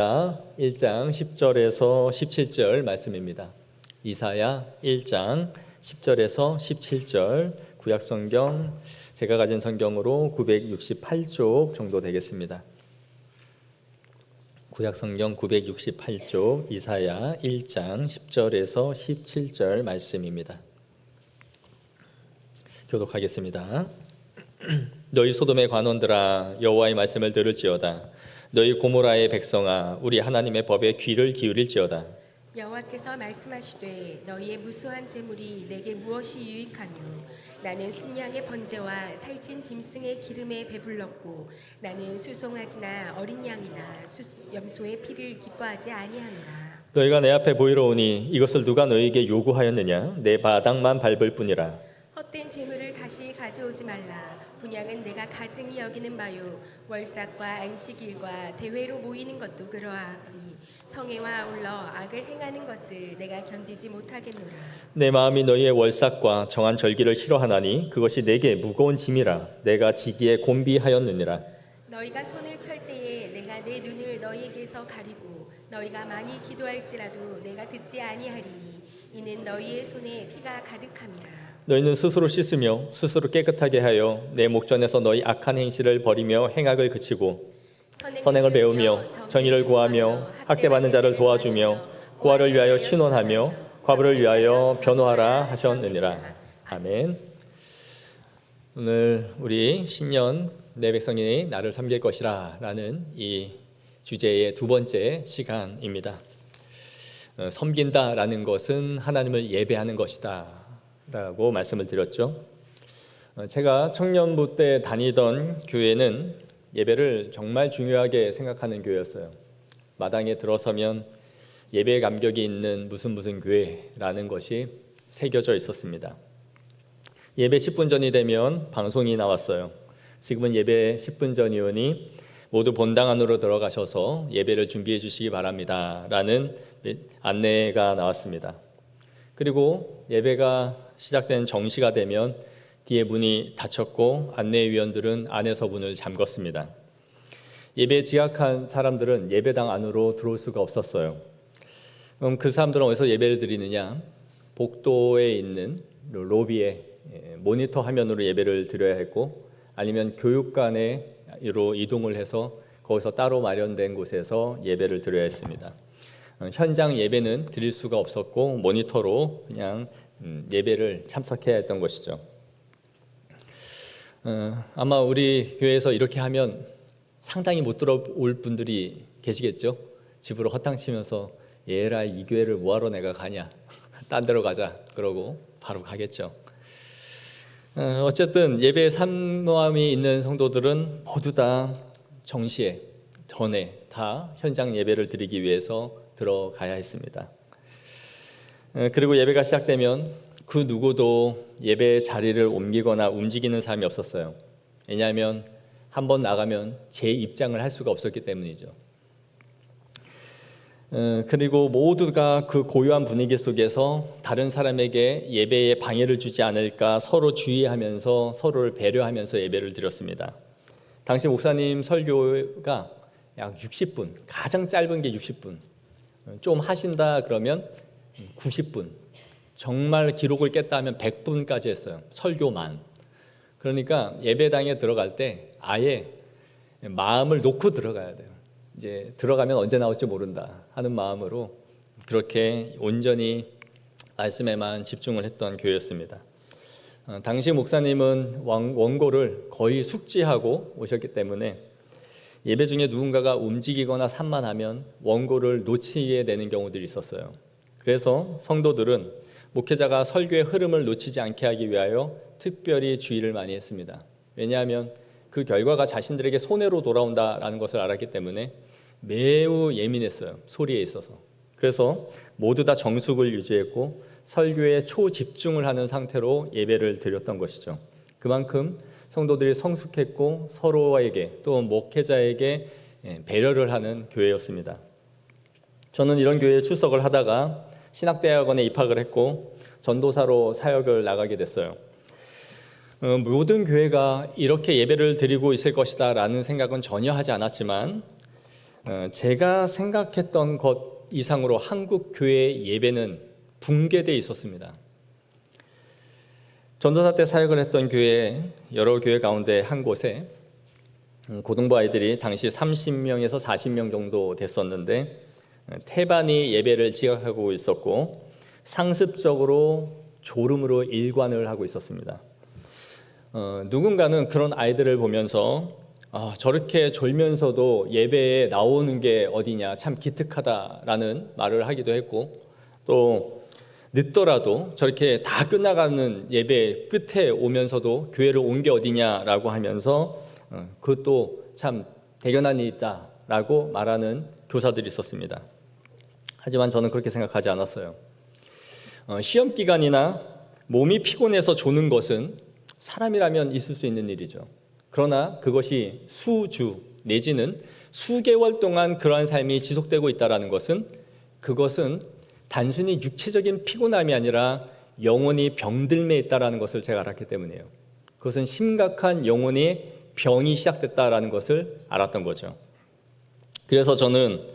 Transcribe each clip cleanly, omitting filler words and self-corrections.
1장 10절에서 17절 말씀입니다. 이사야 1장 10절에서 17절 구약성경 제가 가진 성경으로 968쪽 정도 되겠습니다. 구약성경 968쪽 이사야 1장 10절에서 17절 말씀입니다. 교독하겠습니다. 너희 소돔의 관원들아 여호와의 말씀을 들을지어다. 너희 고모라의 백성아 우리 하나님의 법에 귀를 기울일지어다. 여호와께서 말씀하시되 너희의 무수한 재물이 내게 무엇이 유익하뇨. 나는 순양의 번제와 살찐 짐승의 기름에 배불렀고 나는 수송아지나 어린 양이나 염소의 피를 기뻐하지 아니하노라. 너희가 내 앞에 보이러 오니 이것을 누가 너희에게 요구하였느냐. 내 바닥만 밟을 뿐이라. 헛된 재물을 다시 가져오지 말라. 분양은 내가 가증히 여기는 바요. 월삭과 안식일과 대회로 모이는 것도 그러하니 성회와 아울러 악을 행하는 것을 내가 견디지 못하겠노라. 내 마음이 너희의 월삭과 정한 절기를 싫어하나니 그것이 내게 무거운 짐이라. 내가 지기에 곤비하였느니라. 너희가 손을 펼 때에 내가 내 눈을 너희에게서 가리고 너희가 많이 기도할지라도 내가 듣지 아니하리니 이는 너희의 손에 피가 가득함이라. 너희는 스스로 씻으며 스스로 깨끗하게 하여 내 목전에서 너희 악한 행실을 버리며 행악을 그치고 선행을 배우며 정의를 구하며 학대받는 자를 도와주며 고아를 위하여 신원하며 과부를 위하여 변호하라 하셨느니라. 아멘. 오늘 우리 신년 내 백성이 나를 섬길 것이라 라는 이 주제의 두 번째 시간입니다. 섬긴다라는 것은 하나님을 예배하는 것이다 라고 말씀을 드렸죠. 제가 청년부 때 다니던 교회는 예배를 정말 중요하게 생각하는 교회였어요. 마당에 들어서면 예배 감격이 있는 무슨 교회라는 것이 새겨져 있었습니다. 예배 10분 전이 되면 방송이 나왔어요. 지금은 예배 10분 전이오니 모두 본당 안으로 들어가셔서 예배를 준비해 주시기 바랍니다 라는 안내가 나왔습니다. 그리고 예배가 시작된 정시가 되면 뒤에 문이 닫혔고 안내위원들은 안에서 문을 잠궜습니다. 예배에 지각한 사람들은 예배당 안으로 들어올 수가 없었어요. 그럼 그 사람들은 어디서 예배를 드리느냐? 복도에 있는 로비에 모니터 화면으로 예배를 드려야 했고 아니면 교육관으로 이동을 해서 거기서 따로 마련된 곳에서 예배를 드려야 했습니다. 현장 예배는 드릴 수가 없었고 모니터로 그냥 예배를 참석해야 했던 것이죠. 아마 우리 교회에서 이렇게 하면 상당히 못 들어올 분들이 계시겠죠. 집으로 허탕치면서 얘라 이 교회를 뭐하러 내가 가냐 딴 데로 가자 그러고 바로 가겠죠. 어쨌든 예배에 산모함이 있는 성도들은 모두 다 정시에 전에 다 현장 예배를 드리기 위해서 들어가야 했습니다. 그리고 예배가 시작되면 그 누구도 예배 자리를 옮기거나 움직이는 사람이 없었어요. 왜냐하면 한번 나가면 제 입장을 할 수가 없었기 때문이죠. 그리고 모두가 그 고요한 분위기 속에서 다른 사람에게 예배에 방해를 주지 않을까 서로 주의하면서 서로를 배려하면서 예배를 드렸습니다. 당시 목사님 설교가 약 60분, 가장 짧은 게 60분, 좀 하신다 그러면 90분, 정말 기록을 깼다 하면 100분까지 했어요. 설교만. 그러니까 예배당에 들어갈 때 아예 마음을 놓고 들어가야 돼요. 이제 들어가면 언제 나올지 모른다 하는 마음으로 그렇게 온전히 말씀에만 집중을 했던 교회였습니다. 당시 목사님은 원고를 거의 숙지하고 오셨기 때문에 예배 중에 누군가가 움직이거나 산만하면 원고를 놓치게 되는 경우들이 있었어요. 그래서 성도들은 목회자가 설교의 흐름을 놓치지 않게 하기 위하여 특별히 주의를 많이 했습니다. 왜냐하면 그 결과가 자신들에게 손해로 돌아온다라는 것을 알았기 때문에 매우 예민했어요. 소리에 있어서. 그래서 모두 다 정숙을 유지했고 설교에 초집중을 하는 상태로 예배를 드렸던 것이죠. 그만큼 성도들이 성숙했고 서로에게 또 목회자에게 배려를 하는 교회였습니다. 저는 이런 교회에 출석을 하다가 신학대학원에 입학을 했고 전도사로 사역을 나가게 됐어요. 모든 교회가 이렇게 예배를 드리고 있을 것이다 라는 생각은 전혀 하지 않았지만 제가 생각했던 것 이상으로 한국 교회의 예배는 붕괴되어 있었습니다. 전도사 때 사역을 했던 교회, 여러 교회 가운데 한 곳에 고등부 아이들이 당시 30명에서 40명 정도 됐었는데 태반이 예배를 지각하고 있었고 상습적으로 졸음으로 일관을 하고 있었습니다. 누군가는 그런 아이들을 보면서 저렇게 졸면서도 예배에 나오는 게 어디냐, 참 기특하다라는 말을 하기도 했고, 또 늦더라도 저렇게 다 끝나가는 예배 끝에 오면서도 교회를 온 게 어디냐라고 하면서 그것도 참 대견한 일이다라고 말하는 교사들이 있었습니다. 하지만 저는 그렇게 생각하지 않았어요. 시험 기간이나 몸이 피곤해서 조는 것은 사람이라면 있을 수 있는 일이죠. 그러나 그것이 수주 내지는 수개월 동안 그러한 삶이 지속되고 있다는 것은 그것은 단순히 육체적인 피곤함이 아니라 영혼이 병들매 있다는 것을 제가 알았기 때문이에요. 그것은 심각한 영혼의 병이 시작됐다는 것을 알았던 거죠. 그래서 저는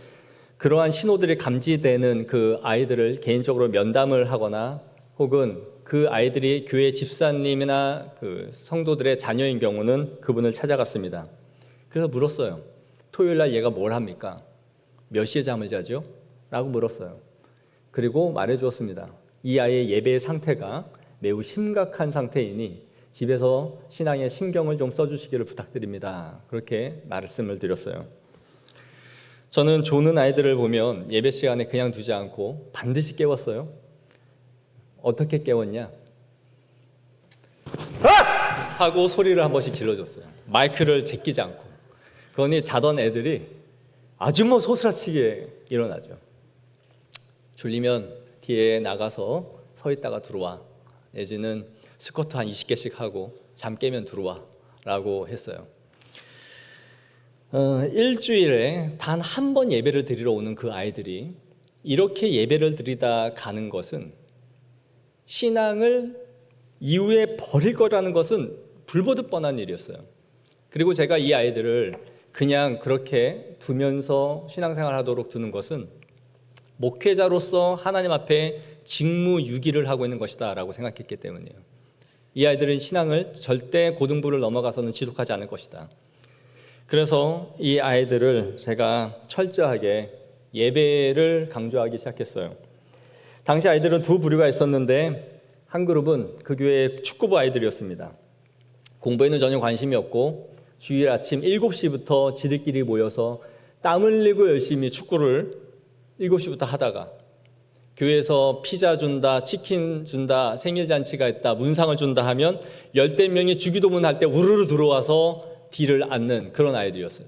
그러한 신호들이 감지되는 그 아이들을 개인적으로 면담을 하거나 혹은 그 아이들이 교회 집사님이나 그 성도들의 자녀인 경우는 그분을 찾아갔습니다. 그래서 물었어요. 토요일 날 얘가 뭘 합니까? 몇 시에 잠을 자죠? 라고 물었어요. 그리고 말해 주었습니다. 이 아이의 예배의 상태가 매우 심각한 상태이니 집에서 신앙에 신경을 좀 써주시기를 부탁드립니다. 그렇게 말씀을 드렸어요. 저는 조는 아이들을 보면 예배 시간에 그냥 두지 않고 반드시 깨웠어요. 어떻게 깨웠냐? 하고 소리를 한 번씩 질러줬어요. 마이크를 제끼지 않고. 그러니 자던 애들이 아주 소스라치게 일어나죠. 졸리면 뒤에 나가서 서 있다가 들어와. 내지는 스쿼트 한 20개씩 하고 잠 깨면 들어와 라고 했어요. 일주일에 단 한 번 예배를 드리러 오는 그 아이들이 이렇게 예배를 드리다 가는 것은 신앙을 이후에 버릴 거라는 것은 불보듯 뻔한 일이었어요. 그리고 제가 이 아이들을 그냥 그렇게 두면서 신앙생활 하도록 두는 것은 목회자로서 하나님 앞에 직무유기를 하고 있는 것이다 라고 생각했기 때문이에요. 이 아이들은 신앙을 절대 고등부를 넘어가서는 지속하지 않을 것이다. 그래서 이 아이들을 제가 철저하게 예배를 강조하기 시작했어요. 당시 아이들은 두 부류가 있었는데 한 그룹은 그 교회의 축구부 아이들이었습니다. 공부에는 전혀 관심이 없고 주일 아침 7시부터 지들끼리 모여서 땀 흘리고 열심히 축구를 7시부터 하다가 교회에서 피자 준다, 치킨 준다, 생일잔치가 있다, 문상을 준다 하면 열댓 명이 주기도문 할 때 우르르 들어와서 뒤를 앉는 그런 아이들이었어요.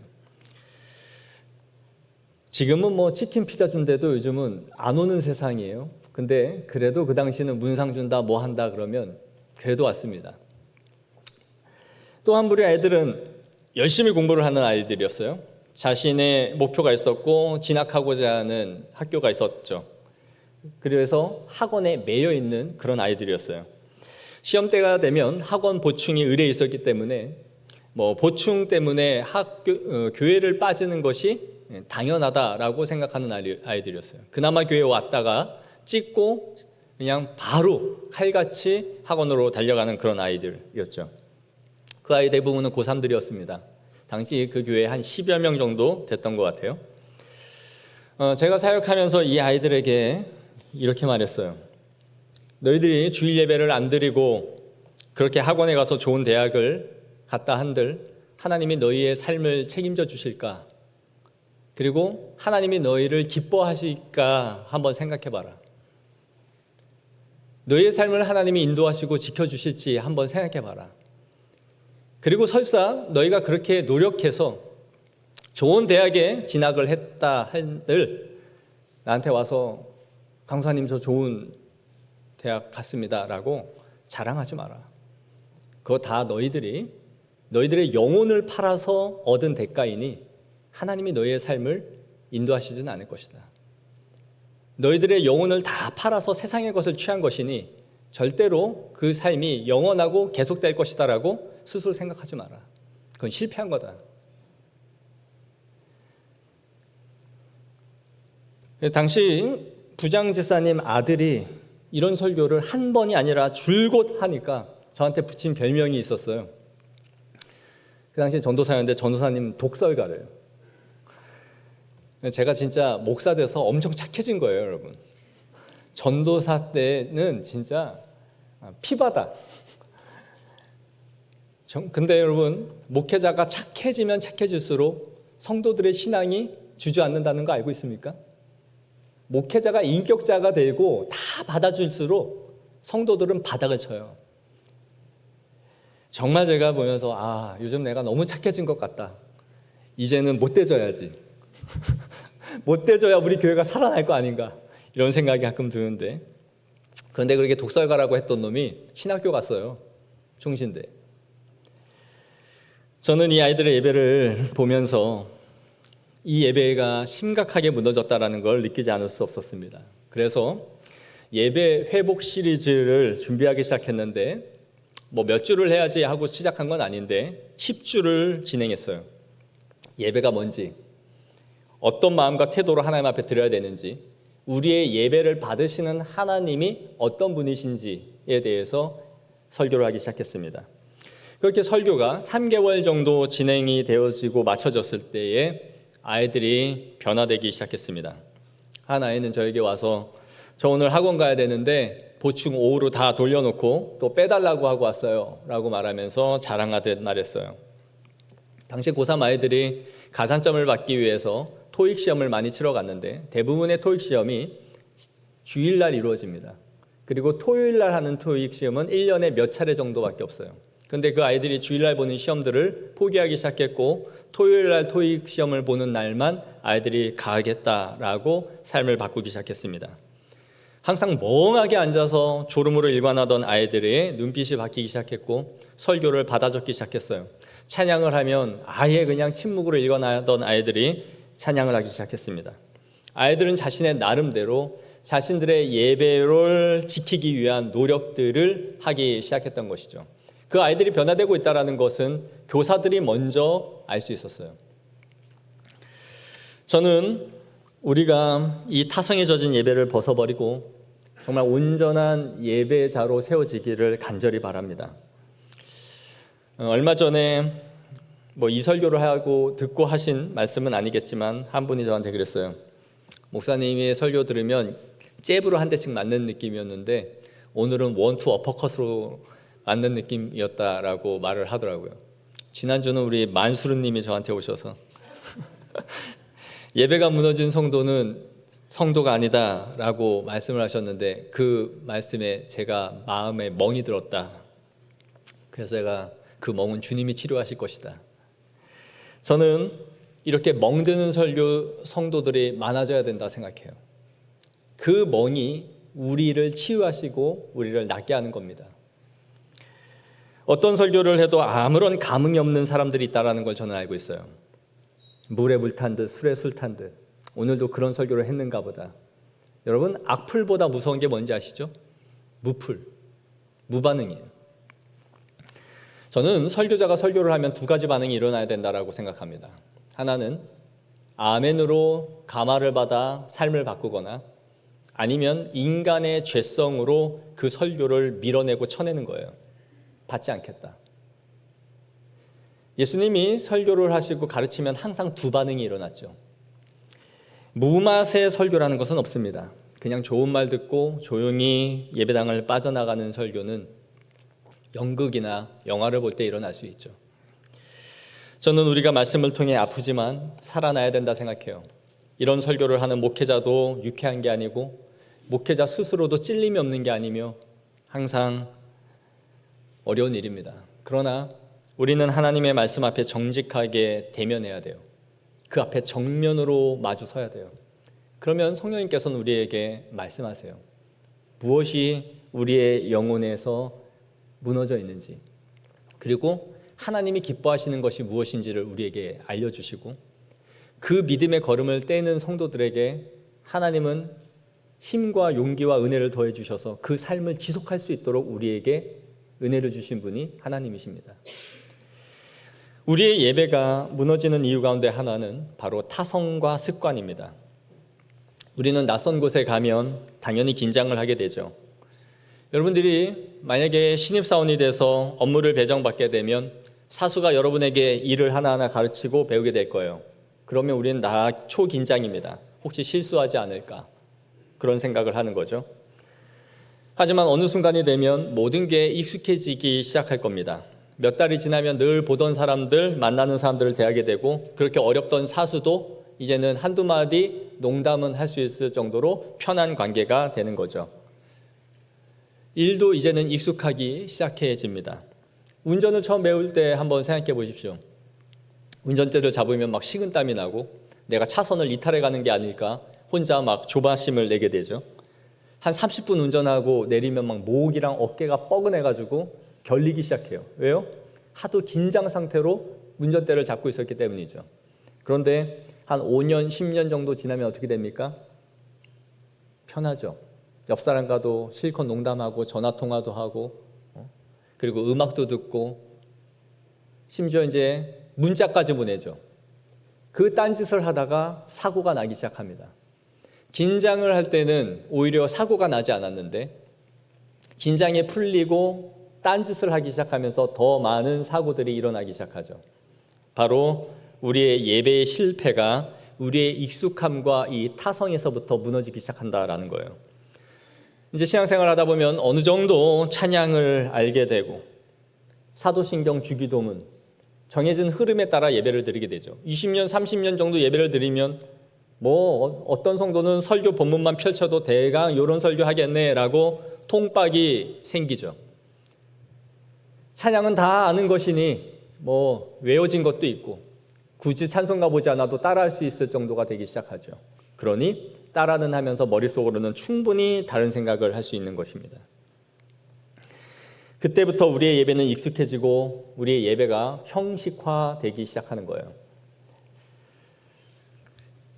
지금은 치킨 피자 준대도 요즘은 안 오는 세상이에요. 근데 그래도 그 당시는 문상 준다 뭐 한다 그러면 그래도 왔습니다. 또 한 부류의 아이들은 열심히 공부를 하는 아이들이었어요. 자신의 목표가 있었고 진학하고자 하는 학교가 있었죠. 그래서 학원에 매여 있는 그런 아이들이었어요. 시험 때가 되면 학원 보충이 의뢰 있었기 때문에 보충 때문에 교회를 빠지는 것이 당연하다라고 생각하는 아이들이었어요. 그나마 교회에 왔다가 찍고 그냥 바로 칼같이 학원으로 달려가는 그런 아이들이었죠. 그 아이 대부분은 고3들이었습니다. 당시 그 교회에 한 10여 명 정도 됐던 것 같아요. 제가 사역하면서 이 아이들에게 이렇게 말했어요. 너희들이 주일 예배를 안 드리고 그렇게 학원에 가서 좋은 대학을 갔다 한들 하나님이 너희의 삶을 책임져 주실까? 그리고 하나님이 너희를 기뻐하실까 한번 생각해 봐라. 너희의 삶을 하나님이 인도하시고 지켜주실지 한번 생각해 봐라. 그리고 설사 너희가 그렇게 노력해서 좋은 대학에 진학을 했다 한들 나한테 와서 강사님 저 좋은 대학 갔습니다 라고 자랑하지 마라. 그거 다 너희들의 영혼을 팔아서 얻은 대가이니 하나님이 너희의 삶을 인도하시지는 않을 것이다. 너희들의 영혼을 다 팔아서 세상의 것을 취한 것이니 절대로 그 삶이 영원하고 계속될 것이다 라고 스스로 생각하지 마라. 그건 실패한 거다. 당시 부장 집사님 아들이 이런 설교를 한 번이 아니라 줄곧 하니까 저한테 붙인 별명이 있었어요. 그 당시 전도사였는데 전도사님 독설가래요. 제가 진짜 목사 돼서 엄청 착해진 거예요, 여러분. 전도사 때는 진짜 피바다. 근데 여러분, 목회자가 착해지면 착해질수록 성도들의 신앙이 주저앉는다는 거 알고 있습니까? 목회자가 인격자가 되고 다 받아줄수록 성도들은 바닥을 쳐요. 정말 제가 보면서 요즘 내가 너무 착해진 것 같다. 이제는 못돼져야지. 못돼져야 우리 교회가 살아날 거 아닌가, 이런 생각이 가끔 드는데, 그런데 그렇게 독설가라고 했던 놈이 신학교 갔어요. 총신대. 저는 이 아이들의 예배를 보면서 이 예배가 심각하게 무너졌다는 걸 느끼지 않을 수 없었습니다. 그래서 예배 회복 시리즈를 준비하기 시작했는데, 몇 주를 해야지 하고 시작한 건 아닌데 10주를 진행했어요. 예배가 뭔지, 어떤 마음과 태도로 하나님 앞에 드려야 되는지, 우리의 예배를 받으시는 하나님이 어떤 분이신지에 대해서 설교를 하기 시작했습니다. 그렇게 설교가 3개월 정도 진행이 되어지고 마쳐졌을 때에 아이들이 변화되기 시작했습니다. 한 아이는 저에게 와서 저 오늘 학원 가야 되는데 보충 오후로 다 돌려놓고 또 빼달라고 하고 왔어요 라고 말하면서 자랑하듯 말했어요. 당시 고3 아이들이 가산점을 받기 위해서 토익 시험을 많이 치러 갔는데 대부분의 토익 시험이 주일날 이루어집니다. 그리고 토요일날 하는 토익 시험은 1년에 몇 차례 정도밖에 없어요. 근데 그 아이들이 주일날 보는 시험들을 포기하기 시작했고 토요일날 토익 시험을 보는 날만 아이들이 가겠다라고 삶을 바꾸기 시작했습니다. 항상 멍하게 앉아서 졸음으로 일관하던 아이들의 눈빛이 바뀌기 시작했고 설교를 받아 적기 시작했어요. 찬양을 하면 아예 그냥 침묵으로 일관하던 아이들이 찬양을 하기 시작했습니다. 아이들은 자신의 나름대로 자신들의 예배를 지키기 위한 노력들을 하기 시작했던 것이죠. 그 아이들이 변화되고 있다는 것은 교사들이 먼저 알 수 있었어요. 저는 우리가 이 타성에 젖은 예배를 벗어버리고 정말 온전한 예배자로 세워지기를 간절히 바랍니다. 얼마 전에 이 설교를 하고 듣고 하신 말씀은 아니겠지만 한 분이 저한테 그랬어요. 목사님의 설교 들으면 잽으로 한 대씩 맞는 느낌이었는데 오늘은 원투 어퍼컷으로 맞는 느낌이었다라고 말을 하더라고요. 지난주는 우리 만수르님이 저한테 오셔서 예배가 무너진 성도가 아니다라고 말씀을 하셨는데 그 말씀에 제가 마음에 멍이 들었다. 그래서 제가 그 멍은 주님이 치료하실 것이다. 저는 이렇게 멍드는 설교 성도들이 많아져야 된다 생각해요. 그 멍이 우리를 치유하시고 우리를 낫게 하는 겁니다. 어떤 설교를 해도 아무런 감흥이 없는 사람들이 있다는 걸 저는 알고 있어요. 물에 물 탄 듯 술에 술 탄 듯. 오늘도 그런 설교를 했는가 보다. 여러분, 악플보다 무서운 게 뭔지 아시죠? 무플, 무반응이에요. 저는 설교자가 설교를 하면 두 가지 반응이 일어나야 된다고 생각합니다. 하나는 아멘으로 감화를 받아 삶을 바꾸거나 아니면 인간의 죄성으로 그 설교를 밀어내고 쳐내는 거예요. 받지 않겠다. 예수님이 설교를 하시고 가르치면 항상 두 반응이 일어났죠. 무맛의 설교라는 것은 없습니다. 그냥 좋은 말 듣고 조용히 예배당을 빠져나가는 설교는 연극이나 영화를 볼 때 일어날 수 있죠. 저는 우리가 말씀을 통해 아프지만 살아나야 된다 생각해요. 이런 설교를 하는 목회자도 유쾌한 게 아니고 목회자 스스로도 찔림이 없는 게 아니며 항상 어려운 일입니다. 그러나 우리는 하나님의 말씀 앞에 정직하게 대면해야 돼요. 그 앞에 정면으로 마주 서야 돼요. 그러면 성령님께서는 우리에게 말씀하세요. 무엇이 우리의 영혼에서 무너져 있는지, 그리고 하나님이 기뻐하시는 것이 무엇인지를 우리에게 알려주시고, 그 믿음의 걸음을 떼는 성도들에게 하나님은 힘과 용기와 은혜를 더해 주셔서 그 삶을 지속할 수 있도록 우리에게 은혜를 주신 분이 하나님이십니다. 우리의 예배가 무너지는 이유 가운데 하나는 바로 타성과 습관입니다. 우리는 낯선 곳에 가면 당연히 긴장을 하게 되죠. 여러분들이 만약에 신입사원이 돼서 업무를 배정받게 되면 사수가 여러분에게 일을 하나하나 가르치고 배우게 될 거예요. 그러면 우리는 초긴장입니다. 혹시 실수하지 않을까? 그런 생각을 하는 거죠. 하지만 어느 순간이 되면 모든 게 익숙해지기 시작할 겁니다. 몇 달이 지나면 늘 보던 사람들, 만나는 사람들을 대하게 되고 그렇게 어렵던 사수도 이제는 한두 마디 농담은 할 수 있을 정도로 편한 관계가 되는 거죠. 일도 이제는 익숙하기 시작해집니다. 운전을 처음 배울 때 한번 생각해 보십시오. 운전대를 잡으면 막 식은땀이 나고 내가 차선을 이탈해 가는 게 아닐까 혼자 막 조바심을 내게 되죠. 한 30분 운전하고 내리면 막 목이랑 어깨가 뻐근해가지고 결리기 시작해요. 왜요? 하도 긴장 상태로 운전대를 잡고 있었기 때문이죠. 그런데 한 5년, 10년 정도 지나면 어떻게 됩니까? 편하죠. 옆 사람과도 실컷 농담하고 전화통화도 하고 그리고 음악도 듣고 심지어 이제 문자까지 보내죠. 그 딴짓을 하다가 사고가 나기 시작합니다. 긴장을 할 때는 오히려 사고가 나지 않았는데 긴장이 풀리고 딴짓을 하기 시작하면서 더 많은 사고들이 일어나기 시작하죠. 바로 우리의 예배의 실패가 우리의 익숙함과 이 타성에서부터 무너지기 시작한다라는 거예요. 이제 신앙생활 하다 보면 어느 정도 찬양을 알게 되고 사도신경 주기도문 정해진 흐름에 따라 예배를 드리게 되죠. 20년, 30년 정도 예배를 드리면 뭐 어떤 성도는 설교 본문만 펼쳐도 대강 이런 설교 하겠네라고 통박이 생기죠. 찬양은 다 아는 것이니 뭐 외워진 것도 있고 굳이 찬송가 보지 않아도 따라할 수 있을 정도가 되기 시작하죠. 그러니 따라는 하면서 머릿속으로는 충분히 다른 생각을 할 수 있는 것입니다. 그때부터 우리의 예배는 익숙해지고 우리의 예배가 형식화되기 시작하는 거예요.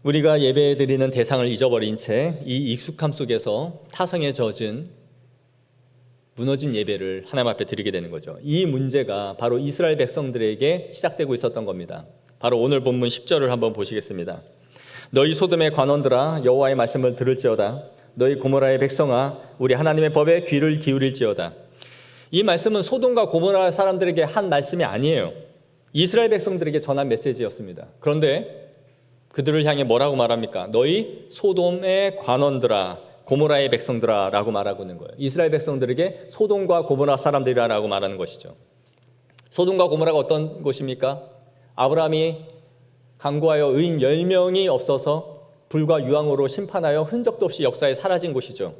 우리가 예배 드리는 대상을 잊어버린 채 이 익숙함 속에서 타성에 젖은 무너진 예배를 하나님 앞에 드리게 되는 거죠. 이 문제가 바로 이스라엘 백성들에게 시작되고 있었던 겁니다. 바로 오늘 본문 10절을 한번 보시겠습니다. 너희 소돔의 관원들아 여호와의 말씀을 들을지어다. 너희 고모라의 백성아 우리 하나님의 법에 귀를 기울일지어다. 이 말씀은 소돔과 고모라 사람들에게 한 말씀이 아니에요. 이스라엘 백성들에게 전한 메시지였습니다. 그런데 그들을 향해 뭐라고 말합니까? 너희 소돔의 관원들아 고모라의 백성들아 라고 말하고 있는 거예요. 이스라엘 백성들에게 소돔과 고모라 사람들이라 라고 말하는 것이죠. 소돔과 고모라가 어떤 곳입니까? 아브라함이 강구하여 의인 10명이 없어서 불과 유황으로 심판하여 흔적도 없이 역사에 사라진 곳이죠.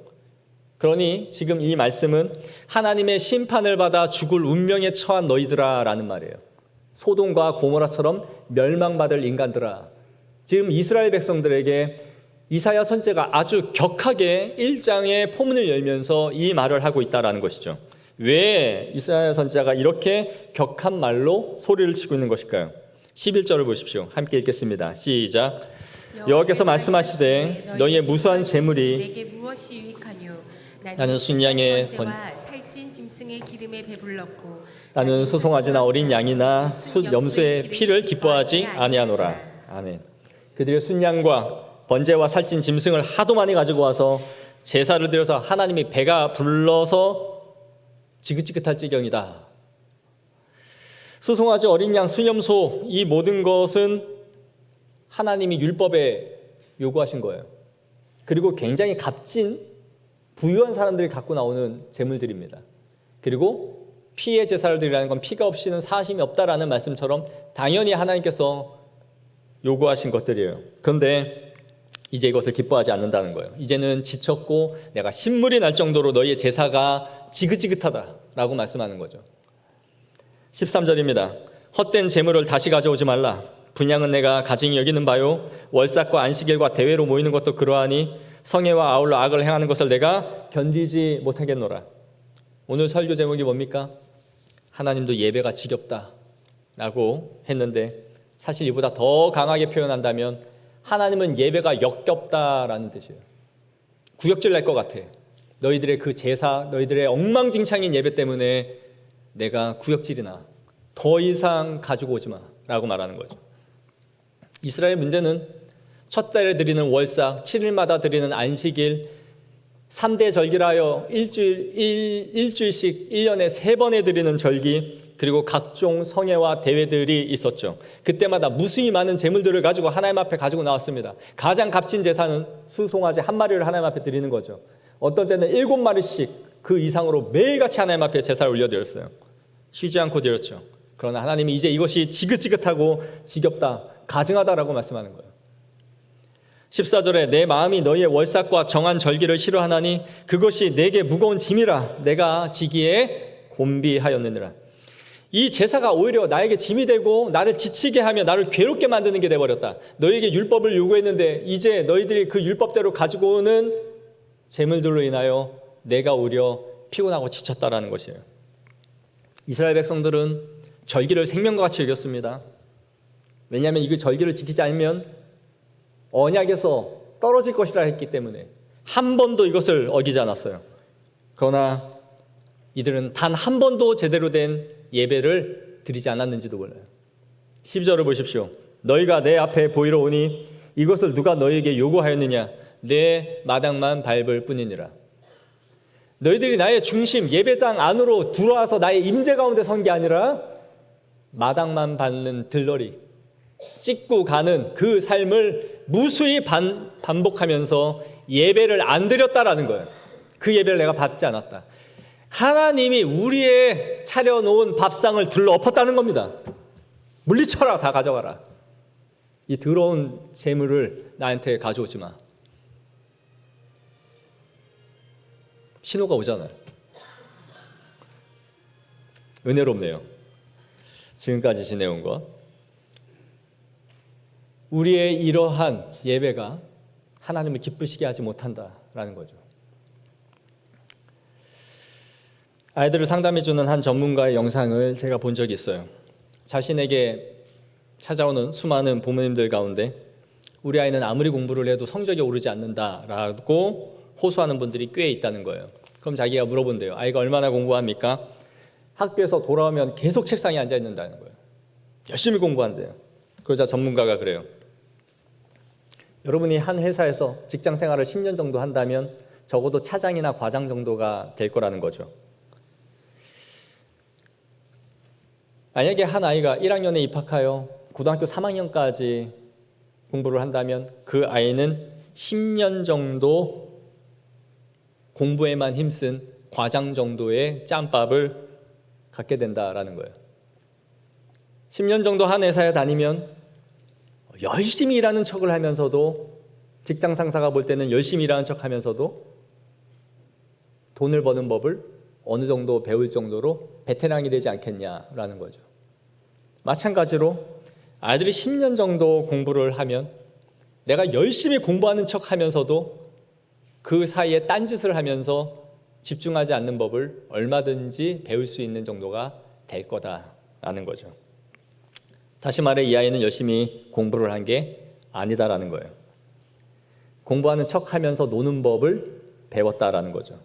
그러니 지금 이 말씀은 하나님의 심판을 받아 죽을 운명에 처한 너희들아 라는 말이에요. 소돔과 고모라처럼 멸망받을 인간들아. 지금 이스라엘 백성들에게 이사야 선지자가 아주 격하게 1장의 포문을 열면서 이 말을 하고 있다는 것이죠. 왜 이사야 선지자가 이렇게 격한 말로 소리를 치고 있는 것일까요? 11절을 보십시오. 함께 읽겠습니다. 시작. 여호와께서 말씀하시되 너희의 무수한 재물이 내게 무엇이 유익하뇨? 나는 순양의 번제와 살찐 짐승의 기름에 배불렀고 나는 수송아지나 어린 양이나 숫 염소의 피를 기뻐하지 아니하노라. 아멘. 그들의 순양과 번제와 살찐 짐승을 하도 많이 가지고 와서 제사를 드려서 하나님이 배가 불러서 지긋지긋할 지경이다. 수송아지, 어린 양, 수염소 이 모든 것은 하나님이 율법에 요구하신 거예요. 그리고 굉장히 값진 부유한 사람들이 갖고 나오는 제물들입니다. 그리고 피의 제사를 드리라는 건 피가 없이는 사심이 없다라는 말씀처럼 당연히 하나님께서 요구하신 것들이에요. 그런데 이제 이것을 기뻐하지 않는다는 거예요. 이제는 지쳤고 내가 신물이 날 정도로 너희의 제사가 지긋지긋하다라고 말씀하는 거죠. 13절입니다. 헛된 재물을 다시 가져오지 말라. 분향은 내가 가증히 여기는 바요. 월삭과 안식일과 대회로 모이는 것도 그러하니 성회와 아울러 악을 행하는 것을 내가 견디지 못하겠노라. 오늘 설교 제목이 뭡니까? 하나님도 예배가 지겹다라고 했는데 사실 이보다 더 강하게 표현한다면 하나님은 예배가 역겹다라는 뜻이에요. 구역질 낼 것 같아. 너희들의 그 제사, 너희들의 엉망진창인 예배 때문에 내가 구역질이나 더 이상 가지고 오지 마 라고 말하는 거죠. 이스라엘 문제는 첫 달에 드리는 월삭, 7일마다 드리는 안식일, 3대 절기라여 일주일씩 1년에 3번에 드리는 절기, 그리고 각종 성회와 대회들이 있었죠. 그때마다 무수히 많은 제물들을 가지고 하나님 앞에 가지고 나왔습니다. 가장 값진 제사는 수송아지 1마리를 하나님 앞에 드리는 거죠. 어떤 때는 7마리씩 그 이상으로 매일같이 하나님 앞에 제사를 올려드렸어요. 쉬지 않고 드렸죠. 그러나 하나님이 이제 이것이 지긋지긋하고 지겹다, 가증하다라고 말씀하는 거예요. 14절에 내 마음이 너희의 월삭과 정한 절기를 싫어하나니 그것이 내게 무거운 짐이라 내가 지기에 곤비하였느니라. 이 제사가 오히려 나에게 짐이 되고 나를 지치게 하며 나를 괴롭게 만드는 게 돼버렸다. 너희에게 율법을 요구했는데 이제 너희들이 그 율법대로 가지고 오는 재물들로 인하여 내가 오히려 피곤하고 지쳤다라는 것이에요. 이스라엘 백성들은 절기를 생명과 같이 여겼습니다. 왜냐하면 이 절기를 지키지 않으면 언약에서 떨어질 것이라 했기 때문에 한 번도 이것을 어기지 않았어요. 그러나 이들은 단 한 번도 제대로 된 예배를 드리지 않았는지도 몰라요. 12절을 보십시오. 너희가 내 앞에 보이러 오니 이것을 누가 너희에게 요구하였느냐? 내 마당만 밟을 뿐이니라. 너희들이 나의 중심 예배장 안으로 들어와서 나의 임재 가운데 선 게 아니라 마당만 밟는 들러리, 찍고 가는 그 삶을 무수히 반복하면서 예배를 안 드렸다라는 거예요. 그 예배를 내가 받지 않았다. 하나님이 우리의 차려놓은 밥상을 들러 엎었다는 겁니다. 물리쳐라, 다 가져가라. 이 더러운 재물을 나한테 가져오지 마. 신호가 오잖아요. 은혜롭네요. 지금까지 지내온 것. 우리의 이러한 예배가 하나님을 기쁘시게 하지 못한다라는 거죠. 아이들을 상담해주는 한 전문가의 영상을 제가 본 적이 있어요. 자신에게 찾아오는 수많은 부모님들 가운데 우리 아이는 아무리 공부를 해도 성적이 오르지 않는다라고 호소하는 분들이 꽤 있다는 거예요. 그럼 자기가 물어본대요. 아이가 얼마나 공부합니까? 학교에서 돌아오면 계속 책상에 앉아 있는다는 거예요. 열심히 공부한대요. 그러자 전문가가 그래요. 여러분이 한 회사에서 직장 생활을 10년 정도 한다면 적어도 차장이나 과장 정도가 될 거라는 거죠. 만약에 한 아이가 1학년에 입학하여 고등학교 3학년까지 공부를 한다면 그 아이는 10년 정도 공부에만 힘쓴 과장 정도의 짬밥을 갖게 된다라는 거예요. 10년 정도 한 회사에 다니면 열심히 일하는 척을 하면서도 직장 상사가 볼 때는 열심히 일하는 척 하면서도 돈을 버는 법을 어느 정도 배울 정도로 베테랑이 되지 않겠냐라는 거죠. 마찬가지로 아이들이 10년 정도 공부를 하면 내가 열심히 공부하는 척 하면서도 그 사이에 딴짓을 하면서 집중하지 않는 법을 얼마든지 배울 수 있는 정도가 될 거다라는 거죠. 다시 말해 이 아이는 열심히 공부를 한 게 아니다라는 거예요. 공부하는 척 하면서 노는 법을 배웠다라는 거죠.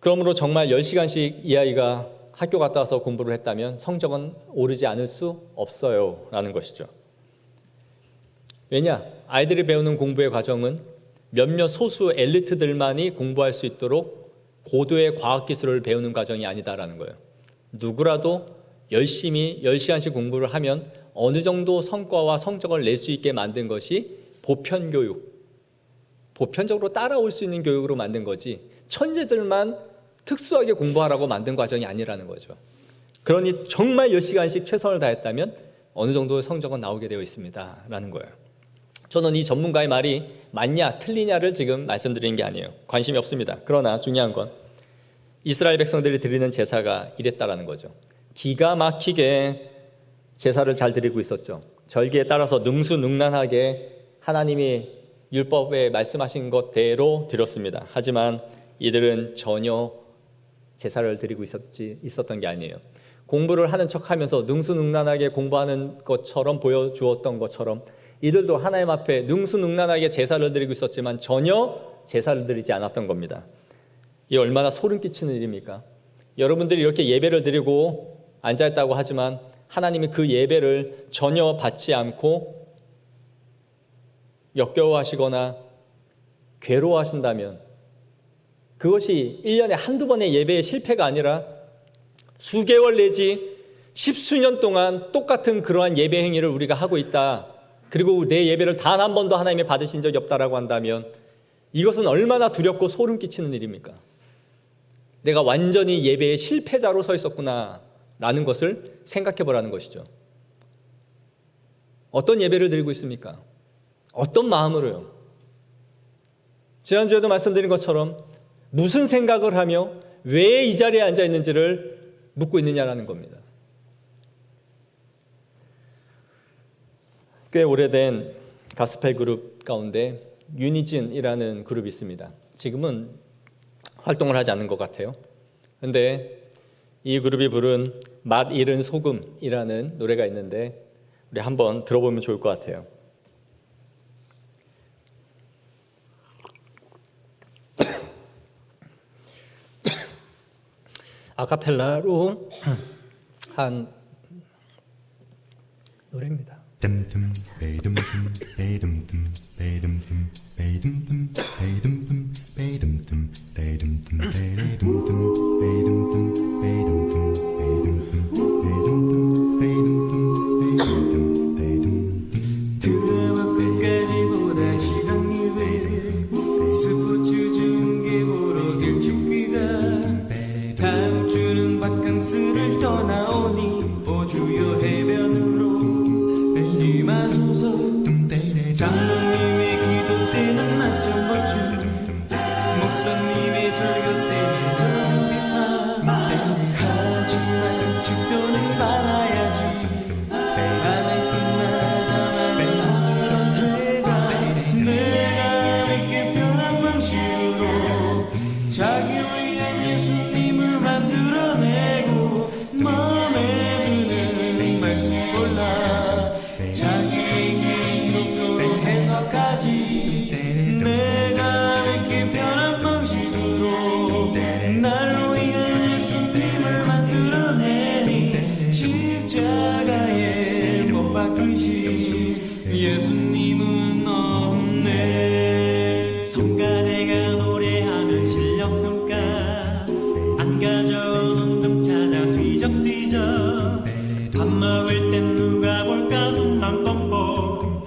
그러므로 정말 10시간씩 이 아이가 학교 갔다 와서 공부를 했다면 성적은 오르지 않을 수 없어요 라는 것이죠. 왜냐? 아이들이 배우는 공부의 과정은 몇몇 소수 엘리트들만이 공부할 수 있도록 고도의 과학기술을 배우는 과정이 아니다라는 거예요. 누구라도 열심히 10시간씩 공부를 하면 어느 정도 성과와 성적을 낼 수 있게 만든 것이 보편교육, 보편적으로 따라올 수 있는 교육으로 만든 거지 천재들만 특수하게 공부하라고 만든 과정이 아니라는 거죠. 그러니 정말 10시간씩 최선을 다했다면 어느 정도의 성적은 나오게 되어 있습니다 라는 거예요. 저는 이 전문가의 말이 맞냐 틀리냐를 지금 말씀드리는 게 아니에요. 관심이 없습니다. 그러나 중요한 건 이스라엘 백성들이 드리는 제사가 이랬다라는 거죠. 기가 막히게 제사를 잘 드리고 있었죠. 절기에 따라서 능수능란하게 하나님이 율법에 말씀하신 것대로 드렸습니다. 하지만 이들은 전혀 제사를 드리고 있었던 게 아니에요. 공부를 하는 척하면서 능수능란하게 공부하는 것처럼 보여주었던 것처럼 이들도 하나님 앞에 능수능란하게 제사를 드리고 있었지만 전혀 제사를 드리지 않았던 겁니다. 이게 얼마나 소름 끼치는 일입니까? 여러분들이 이렇게 예배를 드리고 앉아있다고 하지만 하나님이 그 예배를 전혀 받지 않고 역겨워하시거나 괴로워하신다면 그것이 1년에 한두 번의 예배의 실패가 아니라 수개월 내지 십수년 동안 똑같은 그러한 예배 행위를 우리가 하고 있다. 그리고 내 예배를 단 한 번도 하나님이 받으신 적이 없다라고 한다면 이것은 얼마나 두렵고 소름 끼치는 일입니까? 내가 완전히 예배의 실패자로 서 있었구나 라는 것을 생각해 보라는 것이죠. 어떤 예배를 드리고 있습니까? 어떤 마음으로요? 지난주에도 말씀드린 것처럼 무슨 생각을 하며 왜 이 자리에 앉아 있는지를 묻고 있느냐라는 겁니다. 꽤 오래된 가스펠 그룹 가운데 유니즌이라는 그룹이 있습니다. 지금은 활동을 하지 않는 것 같아요. 그런데 이 그룹이 부른 맛 잃은 소금이라는 노래가 있는데 우리 한번 들어보면 좋을 것 같아요. 아카펠라로 한 노래입니다. 드라마 끝까지보다 시간 예배를 스포츠 중계 보러 길쭉귀가 다음 주는 바캉스를 떠나오니 오주여 해변으로 임하소서. 장로님의 기도 때는 만점 벌주 목사님의 설교 때는 설교비만 하지만 죽도는 말아야지. 밤에 끝나자마자 서울은 되자. 내가 믿게 편한 방식으로 자기를 위한 예수님을 만들어내고 마음에 드는 말씀 골라 자기에게 이롭도록 해석하지. 내가 믿기 편한 방식으로 나를 위한 예수님을 만들어내니 십자가에 못 박히신 예수님은 없네. 성가대가 노래하면 실력평가 안 가져오는 등 찾아 뒤적뒤적. 밥 먹을 땐 누가 볼까 눈만 껌뻑.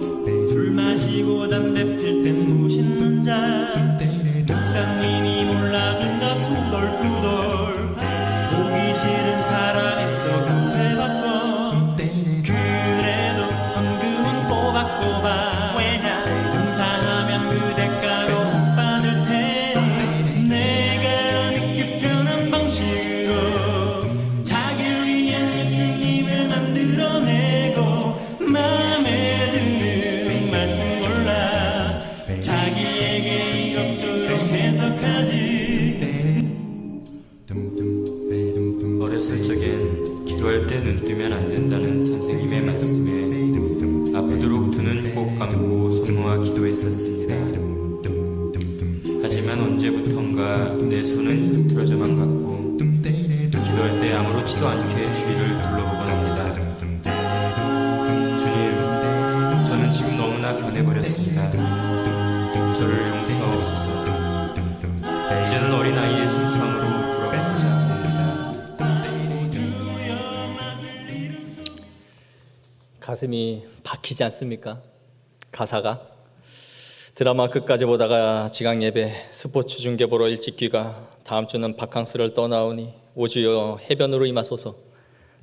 술 마시고 담배 필 땐 무심는 자. 목사님이 몰라준다 투덜투덜. 보기 싫은 사람 있어 구해받고. 그래도 헌금은 꼬박꼬박. 왜냐 봉사하면 그 대가로 못 받을 테니. 내가 믿기 편한 방식으로 자기를 위한 예수님을 만들어내고 마음에 드는 말씀 골라 자기에게 이롭도록 해석하지. 어렸을 적엔 기도할 때 눈 뜨면 안 된다는 선생님의 말씀에 아프도록 두 눈 꼭 감고 손 모아 기도했었습니다. 하지만 언제부턴가 내 손은 흐트러져만 갔고 기도할 때 아무렇지도 않게 주위를 둘러보곤 합니다. 주님, 저는 지금 너무나 변해버렸습니다. 저를 용서하옵소서. 이제는 어린아이의 순수함으로 돌아가고자 합니다. 가슴이 박히지 않습니까? 가사가 드라마 끝까지 보다가 지각 예배 스포츠 중계 보러 일찍 귀가 다음 주는 바캉스를 떠나오니 오주여 해변으로 임하소서.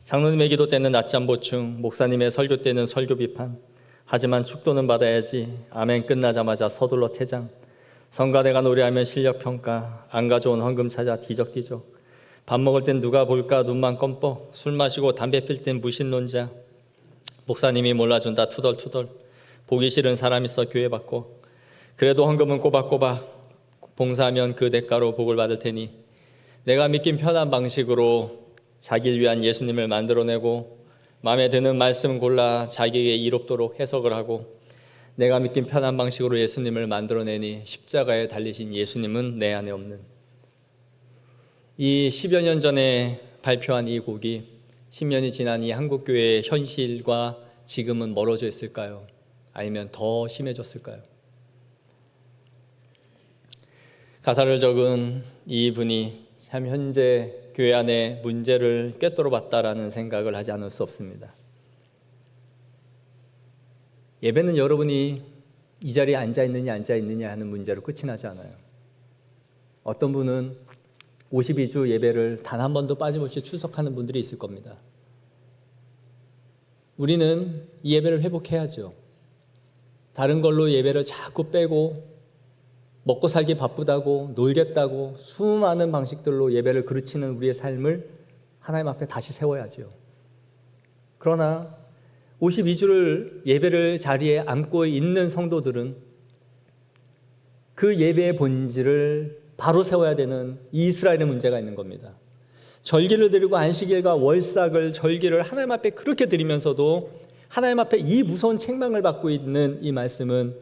장로님의 기도 때는 낮잠 보충, 목사님의 설교 때는 설교 비판. 하지만 축도는 받아야지. 아멘 끝나자마자 서둘러 퇴장. 성가대가 노래하면 실력 평가. 안 가져온 헌금 찾아 뒤적뒤적. 밥 먹을 땐 누가 볼까 눈만 껌뻑. 술 마시고 담배 필 땐 무신론자. 목사님이 몰라준다 투덜투덜. 보기 싫은 사람 있어 교회 받고. 그래도 헌금은 꼬박꼬박. 봉사하면 그 대가로 복을 받을 테니. 내가 믿긴 편한 방식으로 자기를 위한 예수님을 만들어내고 마음에 드는 말씀 골라 자기에게 이롭도록 해석을 하고 내가 믿긴 편한 방식으로 예수님을 만들어내니 십자가에 달리신 예수님은 내 안에 없는. 이 10여 년 전에 발표한 이 곡이 10년이 지난 이 한국교회의 현실과 지금은 멀어져 있을까요? 아니면 더 심해졌을까요? 가사를 적은 이분이 참 현재 교회 안에 문제를 꿰뚫어 봤다라는 생각을 하지 않을 수 없습니다. 예배는 여러분이 이 자리에 앉아 있느냐 하는 문제로 끝이 나지 않아요. 어떤 분은 52주 예배를 단 한 번도 빠짐없이 출석하는 분들이 있을 겁니다. 우리는 이 예배를 회복해야죠. 다른 걸로 예배를 자꾸 빼고 먹고 살기 바쁘다고 놀겠다고 수많은 방식들로 예배를 그르치는 우리의 삶을 하나님 앞에 다시 세워야죠. 그러나 52주를 예배를 자리에 앉고 있는 성도들은 그 예배의 본질을 바로 세워야 되는 이스라엘의 문제가 있는 겁니다. 절기를 드리고 안식일과 월삭을 절기를 하나님 앞에 그렇게 드리면서도 하나님 앞에 이 무서운 책망을 받고 있는 이 말씀은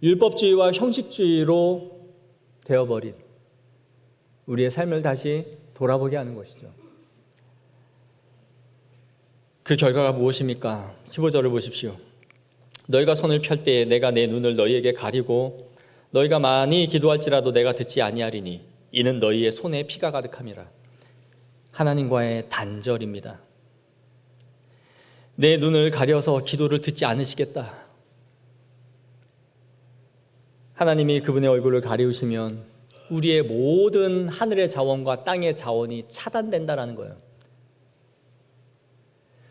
율법주의와 형식주의로 되어버린 우리의 삶을 다시 돌아보게 하는 것이죠. 그 결과가 무엇입니까? 15절을 보십시오. 너희가 손을 펼 때에 내가 내 눈을 너희에게 가리고 너희가 많이 기도할지라도 내가 듣지 아니하리니 이는 너희의 손에 피가 가득함이라. 하나님과의 단절입니다. 내 눈을 가려서 기도를 듣지 않으시겠다. 하나님이 그분의 얼굴을 가리우시면 우리의 모든 하늘의 자원과 땅의 자원이 차단된다는 거예요.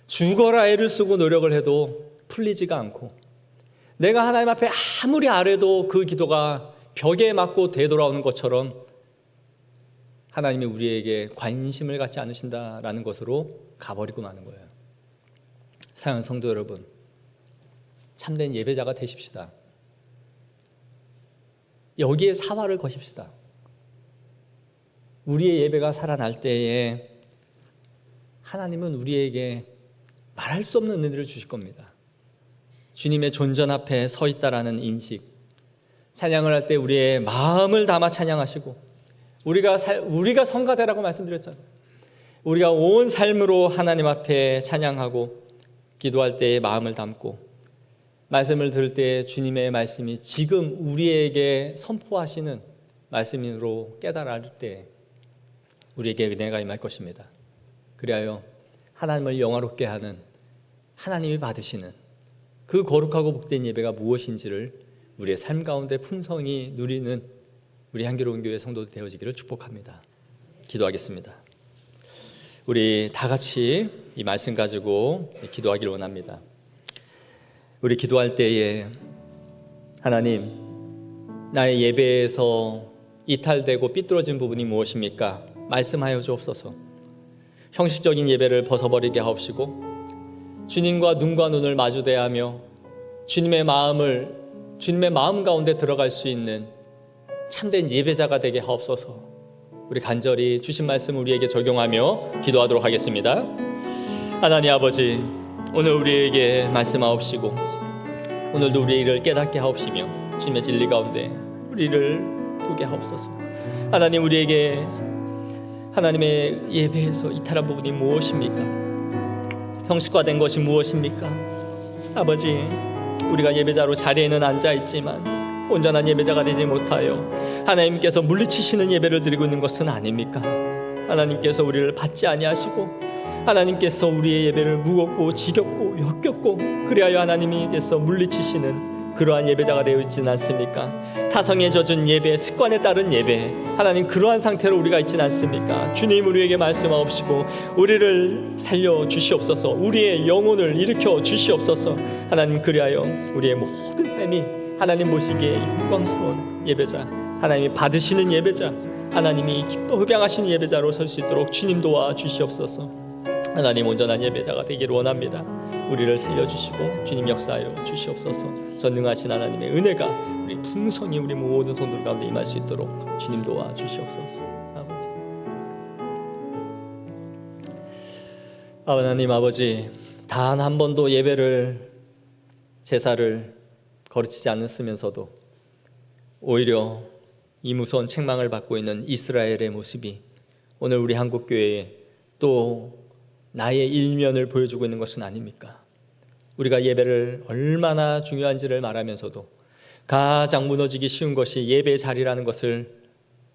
죽어라 애를 쓰고 노력을 해도 풀리지가 않고 내가 하나님 앞에 아무리 아뢰도 그 기도가 벽에 맞고 되돌아오는 것처럼 하나님이 우리에게 관심을 갖지 않으신다라는 것으로 가버리고 마는 거예요. 사랑하는 성도 여러분, 참된 예배자가 되십시다. 여기에 사활을 거십시다. 우리의 예배가 살아날 때에 하나님은 우리에게 말할 수 없는 은혜를 주실 겁니다. 주님의 존전 앞에 서 있다라는 인식, 찬양을 할 때 우리의 마음을 담아 찬양하시고 우리가 성가대라고 말씀드렸잖아요. 우리가 온 삶으로 하나님 앞에 찬양하고 기도할 때에 마음을 담고 말씀을 들을 때 주님의 말씀이 지금 우리에게 선포하시는 말씀으로 깨달을 때 우리에게 은혜가 임할 것입니다. 그리하여 하나님을 영화롭게 하는 하나님이 받으시는 그 거룩하고 복된 예배가 무엇인지를 우리의 삶 가운데 풍성히 누리는 우리 향기로운 교회 성도들 되어지기를 축복합니다. 기도하겠습니다. 우리 다 같이 이 말씀 가지고 기도하기를 원합니다. 우리 기도할 때에 하나님, 나의 예배에서 이탈되고 삐뚤어진 부분이 무엇입니까? 말씀하여 주옵소서. 형식적인 예배를 벗어버리게 하옵시고 주님과 눈과 눈을 마주대하며 주님의 마음 가운데 들어갈 수 있는 참된 예배자가 되게 하옵소서. 우리 간절히 주신 말씀 우리에게 적용하며 기도하도록 하겠습니다. 하나님 아버지, 오늘 우리에게 말씀하옵시고 오늘도 우리의 일을 깨닫게 하옵시며 주님의 진리 가운데 우리를 보게 하옵소서. 하나님, 우리에게 하나님의 예배에서 이탈한 부분이 무엇입니까? 형식화된 것이 무엇입니까? 아버지, 우리가 예배자로 자리에는 앉아있지만 온전한 예배자가 되지 못하여 하나님께서 물리치시는 예배를 드리고 있는 것은 아닙니까? 하나님께서 우리를 받지 아니하시고 하나님께서 우리의 예배를 무겁고 지겹고 역겹고 그리하여 하나님께서 물리치시는 그러한 예배자가 되어 있지는 않습니까? 타성에 젖은 예배, 습관에 따른 예배, 하나님 그러한 상태로 우리가 있지는 않습니까? 주님, 우리에게 말씀하옵시고 우리를 살려 주시옵소서. 우리의 영혼을 일으켜 주시옵소서. 하나님, 그리하여 우리의 모든 삶이 하나님 보시기에 영광스러운 예배자, 하나님이 받으시는 예배자, 하나님이 기뻐 흡양하시는 예배자로 설 수 있도록 주님 도와 주시옵소서. 하나님, 온전한 예배자가 되기를 원합니다. 우리를 살려주시고 주님 역사하여 주시옵소서. 전능하신 하나님의 은혜가 우리 풍성히 우리 모든 성도들 가운데 임할 수 있도록 주님 도와 주시옵소서. 하나님 아버지, 단 한 번도 예배를 제사를 거르치지 않았으면서도 오히려 이 무서운 책망을 받고 있는 이스라엘의 모습이 오늘 우리 한국교회에 또 나의 일면을 보여주고 있는 것은 아닙니까? 우리가 예배를 얼마나 중요한지를 말하면서도 가장 무너지기 쉬운 것이 예배의 자리라는 것을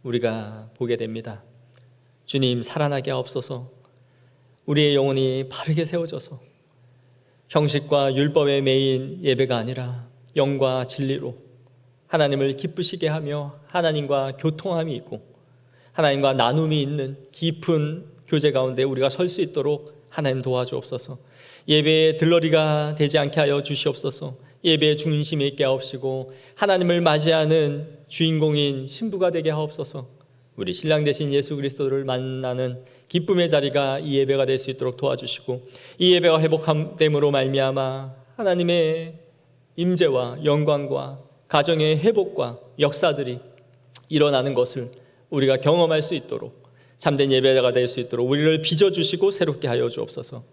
우리가 보게 됩니다. 주님, 살아나게 하옵소서. 우리의 영혼이 바르게 세워져서 형식과 율법의 매인 예배가 아니라 영과 진리로 하나님을 기쁘시게 하며 하나님과 교통함이 있고 하나님과 나눔이 있는 깊은 교제 가운데 우리가 설 수 있도록 하나님 도와주옵소서. 예배의 들러리가 되지 않게 하여 주시옵소서. 예배의 중심에 있게 하옵시고 하나님을 맞이하는 주인공인 신부가 되게 하옵소서. 우리 신랑 되신 예수 그리스도를 만나는 기쁨의 자리가 이 예배가 될 수 있도록 도와주시고 이 예배가 회복됨으로 말미암아 하나님의 임재와 영광과 가정의 회복과 역사들이 일어나는 것을 우리가 경험할 수 있도록 참된 예배가 될 수 있도록 우리를 빚어주시고 새롭게 하여 주옵소서.